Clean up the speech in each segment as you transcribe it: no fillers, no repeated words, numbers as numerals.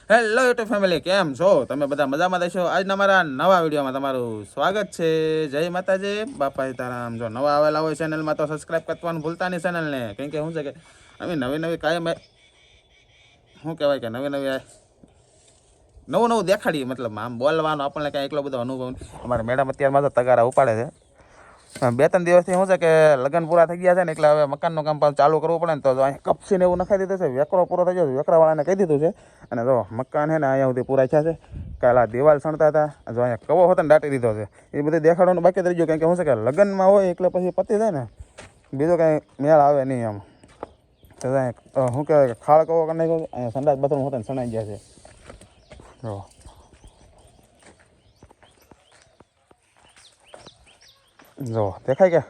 Hello YouTube family, કેમ છો તમે? બધા મજામાં દેશો? આજના મારા નવા વિડીયોમાં તમારું સ્વાગત છે. જય માતાજી, બાપા સીતારામ. જો નવા આવેલા હોય ચેનલમાં તો સબસ્ક્રાઈબ કરવાનું ભૂલતા નહીં ચેનલને. કેમ કે શું છે કે અમે નવી નવી કાયમ શું કહેવાય કે નવી નવી નવું નવું દેખાડીએ. મતલબ આમ બોલવાનો આપણને કાંઈ એટલો બધો અનુભવ. અમારે મેડમ અત્યારમાં તો તગારા ઉપાડે છે. 2-3 દિવસથી શું છે કે લગ્ન પૂરા થઈ ગયા છે ને, એટલે હવે મકાનનું કામ ચાલુ કરવું પડે ને, તો અહીં કપસીને એવું નખાઈ દીધું છે. વેકરો પૂરો થઈ ગયો છે, વેકરાવાળાને કહી દીધું છે. અને જો મકાન છે ને અહીંયા સુધી પૂરા થયા છે. કાલે આ દિવાલ સણતા હતા, જો અહીંયા કવો હતો ને દાટી દીધો છે. એ બધું દેખાડવાનું બાકી થઈ ગયું. કારણ કે શું છે કે લગ્નમાં હોય એટલે પછી પતી જાય ને, બીજો કાંઈ મેળ આવે નહીં એમ. તો શું કહેવાય કે ખાળ કવો કરી નાખ્યો. અહીંયા સંડાસ બાથરૂમ હોતા ને સણાઈ ગયા છે. જો દેખાય કે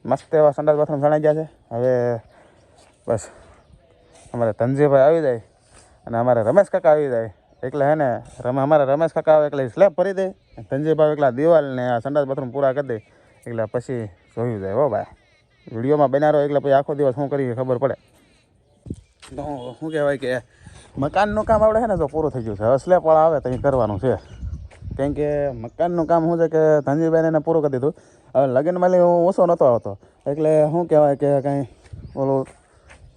મસ્ત એવા સંડાસ બાથરૂમ સણાઈ ગયા છે. હવે બસ અમારે ધનજીભાઈ આવી જાય અને અમારે રમેશ કાકા આવી જાય એટલે હે ને અમારે રમેશ કાકા આવે એટલે સ્લેબ ભરી દે. ધનજીભાઈ એકલા દિવાલ ને આ સંડાસ બાથરૂમ પૂરા કરી દે એટલે પછી જોયું જાય. હો ભાઈ, વિડીયોમાં બનાવો એટલે પછી આખો દિવસ શું કરીએ ખબર પડે. તો શું કહેવાય કે મકાનનું કામ આપણે છે ને જો પૂરું થઈ ગયું છે. હવે સ્લેબવાળા આવે તો એ કરવાનું છે. કેમ કે મકાનનું કામ શું છે કે ધનજીભાઈને એને પૂરું કરી દીધું. હવે લગ્નમાં લઈ હું ઓછો નહોતો આવતો એટલે શું કહેવાય કે કાંઈ ઓલું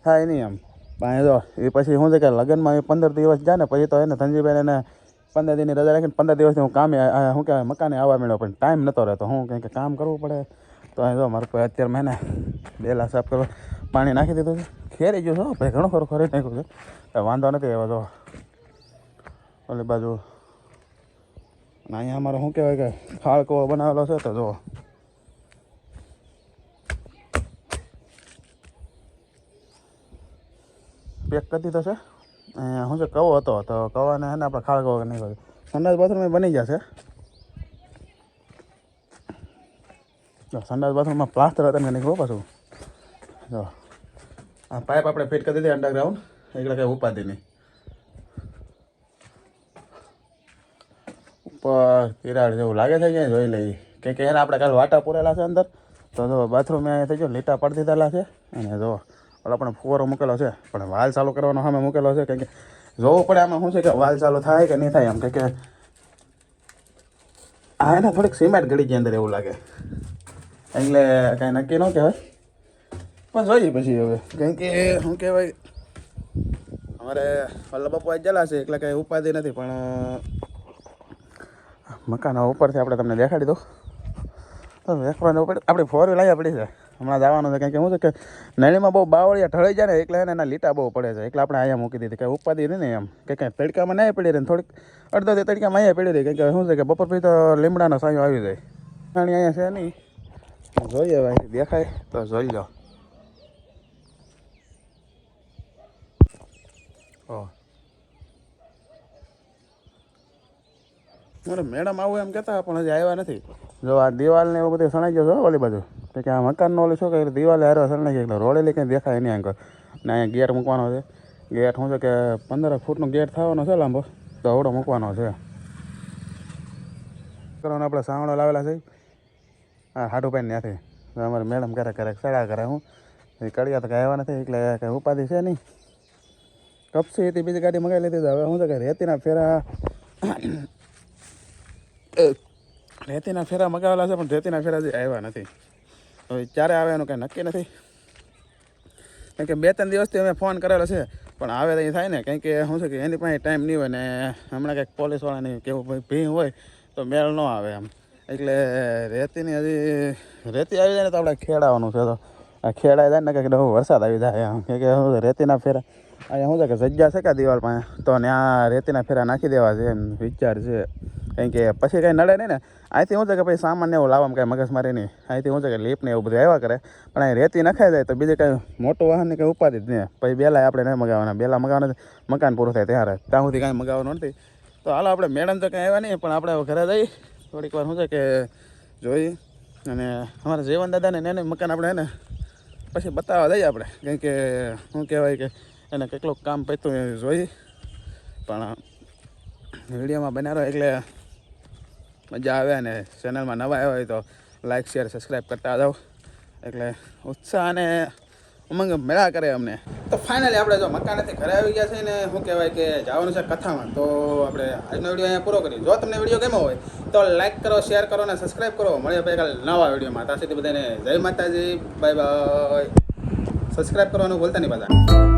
થાય નહીં એમ. પણ જો એ પછી શું છે કે લગ્નમાં 15 દિવસ જાય ને પછી તો એને ધનજીભાઈને એને 15 દિનની રજા રાખીને 15 દિવસથી હું કામે શું કહેવાય મકાને આવવા મળ્યો, પણ ટાઈમ નહોતો રહેતો. હું કંઈક કામ કરવું પડે. તો અહીં જો મારું કોઈ અત્યારે મેં બેલા સાફ કરવા પાણી નાખી દીધું છે. ખેરી ગયું છે ભાઈ, ઘણું ખરું ખરી નાખ્યું છે. વાંધો નથી. એવા જો ઓલી બાજુ અહીંયા અમારે શું કહેવાય કે ખાળકો બનાવેલો છે. તો જુઓ પેક કરી દીધો છે. અહીંયા શું છે કવો હતો તો કવાને છે ને આપણે ખાળકો નહીં કર્યો. સંડાસ બાથરૂમ બની જશે. જો સંડાસ બાથરૂમમાં પ્લાસ્ટર હતા ને નીકળો પાછું. જો આ પાઇપ આપણે ફિટ કરી દીધી અંડરગ્રાઉન્ડ, એટલે કંઈ ઉપાધિ નહીં. ઉપર તિરાડ જેવું લાગે છે ક્યાંય જોઈ લઈએ. કેમ કે એને આપણે કાલે વાટા પૂરેલા છે અંદર. તો જો બાથરૂમ અહીંયા થઈ ગયો, લીટા પડી દીધેલા છે. અને જો આપણે ફુવારો મૂકેલો છે, પણ વાલ ચાલુ કરવાનો સામે મૂકેલો છે. કેમ કે જોવું પડે આમાં શું છે કે વાલ ચાલુ થાય કે નહીં થાય એમ. કે આ એને થોડીક સિમેન્ટ ગળી ગઈ અંદર એવું લાગે, એટલે કાંઈ નક્કી ન કહેવાય. પણ જોઈએ પછી હવે. કેમ કે શું કહેવાય અમારે વલ્લભ બાપુ આજ જલા છે એટલે કાંઈ ઉપાધિ નથી. પણ મકાન ઉપરથી આપણે તમને દેખાડી દો. તો વેકવાને ઉપર આપણી 4 વ્હીલ આવ્યા પડી છે. હમણાં જવાનું છે. કારણ કે શું છે કે નળીમાં બહુ બાવળિયા ઢળી જાય ને એટલે એના લીટા બહુ પડે છે. એટલે આપણે અહીંયા મૂકી દીધી. કંઈ ઉપાધિ નહીં ને એમ. કે કંઈ તડકામાં નહીં પડી રહે ને થોડીક અડધો તડકામાં અહીંયા પડી રહી. કારણ કે શું છે કે બપોર પછી તો લીમડાનો સાયો આવી જાય. પાણી અહીંયા છે નહીં. જોઈએ ભાઈ, દેખાય તો જોઈ લો. મારે મેડમ આવું એમ કહેતા પણ હજી આવ્યા નથી. જો આ દિવાલને એવું બધું સણાઈ ગયો ઓલી બાજુ. કે આ મકાનનો ઓલી શું કહે દિવાલે હારો સણાઈ ગયો એટલે રોડેલી કંઈ દેખાય નહીં આગળ. ને અહીંયા ગેટ મૂકવાનો છે. ગેટ શું છે કે 15 ફૂટનો ગેટ થવાનો છે લાંબો, તો આવડો મૂકવાનો છે. કરવાનો આપણે સાવણો લાવેલા છે. હા, હાડુભાઈ ત્યાંથી અમારે મેડમ ક્યારેક સડા કરે. હું એ કડિયા તો કાંઈ આવ્યા નથી એટલે કાંઈ ઉપાધિ છે નહીં. કપસી હતી, બીજી ગાડી મંગાવી લીધી. હવે શું છે કે રેતીના ફેરા મગાવેલા છે, પણ રેતીના ફેરા હજી આવ્યા નથી. હવે ક્યારે આવે એનું કંઈ નક્કી નથી. કેમ કે 2-3 દિવસથી અમે ફોન કરેલો છે, પણ આવે તો એ થાય ને. કારણ કે શું છે કે એની પાસે ટાઈમ નહીં હોય ને હમણાં કંઈક પોલીસવાળાની કેવું ભીં હોય તો મેળ ન આવે એમ. એટલે રેતીની હજી રેતી આવી જાય ને તો આપણે ખેડાવાનું છે. તો આ ખેડાઈ જાય ને કંઈક વરસાદ આવી જાય એમ. કે શું રેતીના ફેરા અહીંયા શું છે કે જગ્યા છે કે દિવાલ પાસે, તો ત્યાં રેતીના ફેરા નાખી દેવા છે એમ વિચાર છે. કારણ કે પછી કંઈ નડે નહીં ને. અહીંથી શું છે કે પછી સામાન એવું લાવવામાં કાંઈ મગજમારી નહીં. અહીંથી શું છે કે લીપ ને એવું બધું આવ્યા કરે, પણ અહીં રેતી નખાઈ જાય તો બીજું કાંઈ મોટું વાહન ને કંઈ ઉપાધિ જ નહીં. પછી બેલા આપણે નહીં મગાવવાના. બેલા મગાવવાના મકાન પૂરું થાય ત્યારે, ત્યાં સુધી કાંઈ મગાવવાનું નથી. તો હાલો આપણે મેડમ તો કાંઈ આવ્યા નહીં, પણ આપણે ઘરે જઈ થોડીક વાર શું છે કે જોઈ અને અમારા જીવન દાદાને એને મકાન આપણે એને પછી બતાવવા દઈએ આપણે. કેમ કે શું કહેવાય કે એને કેટલું કામ પત્યું એ જોઈ. પણ વિડીયોમાં બનાવો એટલે મજા આવે. અને ચેનલમાં નવા આવ્યા હોય તો લાઇક શેર સબસ્ક્રાઈબ કરતા જાઓ. એટલે ઉત્સાહ અને ઉમંગ મેળા કરે અમને. તો ફાઇનલી આપણે જો મકાનેથી ઘરે આવી ગયા છે ને શું કહેવાય કે જવાનું છે કથામાં. તો આપણે આજનો વિડીયો અહીંયા પૂરો કરીએ. જો તમને વિડીયો ગમ્યો હોય તો લાઈક કરો, શેર કરો અને સબસ્ક્રાઈબ કરો. મળીએ ભાઈ કાલે નવા વિડીયોમાં. ત્યાં સુધી બધાને જય માતાજી, બાય બાય. સબસ્ક્રાઈબ કરવાનું ભૂલતા નહીં બધા.